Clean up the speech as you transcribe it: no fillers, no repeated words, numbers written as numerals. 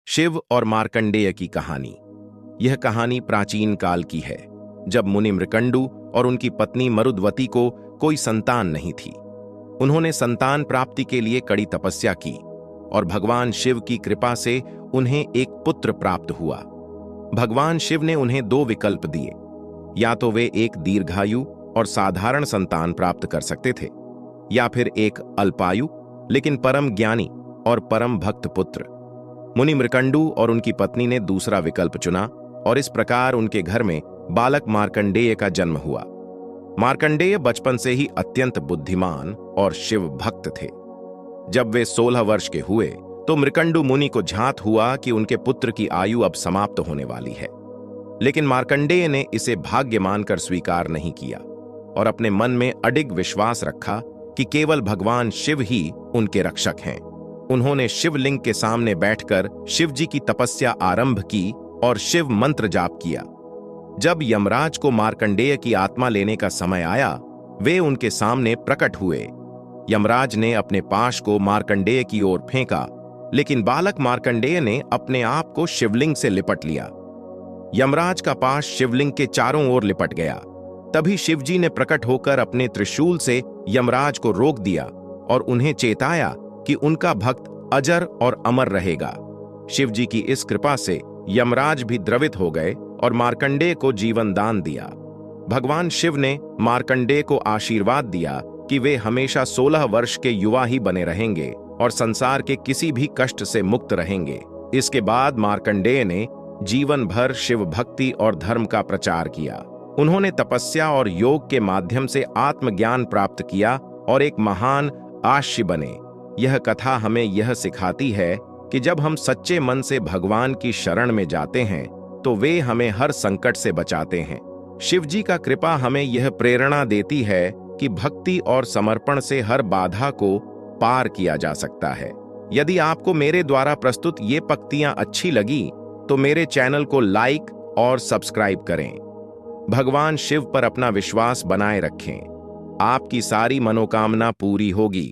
शिव और मार्कंडेय की कहानी। यह कहानी प्राचीन काल की है, जब मुनि मृकंडु और उनकी पत्नी मरुद्वती को कोई संतान नहीं थी। उन्होंने संतान प्राप्ति के लिए कड़ी तपस्या की और भगवान शिव की कृपा से उन्हें एक पुत्र प्राप्त हुआ। भगवान शिव ने उन्हें दो विकल्प दिए, या तो वे एक दीर्घायु और साधारण संतान प्राप्त कर सकते थे, या फिर एक अल्पायु लेकिन परम ज्ञानी और परम भक्त पुत्र। मुनि मृकंडु और उनकी पत्नी ने दूसरा विकल्प चुना और इस प्रकार उनके घर में बालक मार्कंडेय का जन्म हुआ। मार्कंडेय बचपन से ही अत्यंत बुद्धिमान और शिव भक्त थे। जब वे 16 वर्ष के हुए तो मृकंडु मुनि को झांत हुआ कि उनके पुत्र की आयु अब समाप्त होने वाली है, लेकिन मार्कंडेय ने इसे भाग्य मानकर स्वीकार नहीं किया और अपने मन में अडिग विश्वास रखा कि केवल भगवान शिव ही उनके रक्षक हैं। उन्होंने शिवलिंग के सामने बैठकर शिव जी की तपस्या आरंभ की और शिव मंत्र जाप किया। जब यमराज को मार्कंडेय की आत्मा लेने का समय आया, वे उनके सामने प्रकट हुए। यमराज ने अपने पाश को मार्कंडेय की ओर फेंका, लेकिन बालक मार्कंडेय ने अपने आप को शिवलिंग से लिपट लिया। यमराज का पाश शिवलिंग के चारों ओर लिपट गया। तभी शिवजी ने प्रकट होकर अपने त्रिशूल से यमराज को रोक दिया और उन्हें चेताया कि उनका भक्त अजर और अमर रहेगा। शिवजी की इस कृपा से यमराज भी द्रवित हो गए और मार्कंडेय को जीवन दान दिया। भगवान शिव ने मार्कंडेय को आशीर्वाद दिया कि वे हमेशा 16 वर्ष के युवा ही बने रहेंगे और संसार के किसी भी कष्ट से मुक्त रहेंगे। इसके बाद मार्कंडेय ने जीवन भर शिव भक्ति और धर्म का प्रचार किया। उन्होंने तपस्या और योग के माध्यम से आत्मज्ञान प्राप्त किया और एक महान आश्य बने। यह कथा हमें यह सिखाती है कि जब हम सच्चे मन से भगवान की शरण में जाते हैं तो वे हमें हर संकट से बचाते हैं। शिवजी का कृपा हमें यह प्रेरणा देती है कि भक्ति और समर्पण से हर बाधा को पार किया जा सकता है। यदि आपको मेरे द्वारा प्रस्तुत ये पंक्तियां अच्छी लगी तो मेरे चैनल को लाइक और सब्सक्राइब करें। भगवान शिव पर अपना विश्वास बनाए रखें। आपकी सारी मनोकामना पूरी होगी।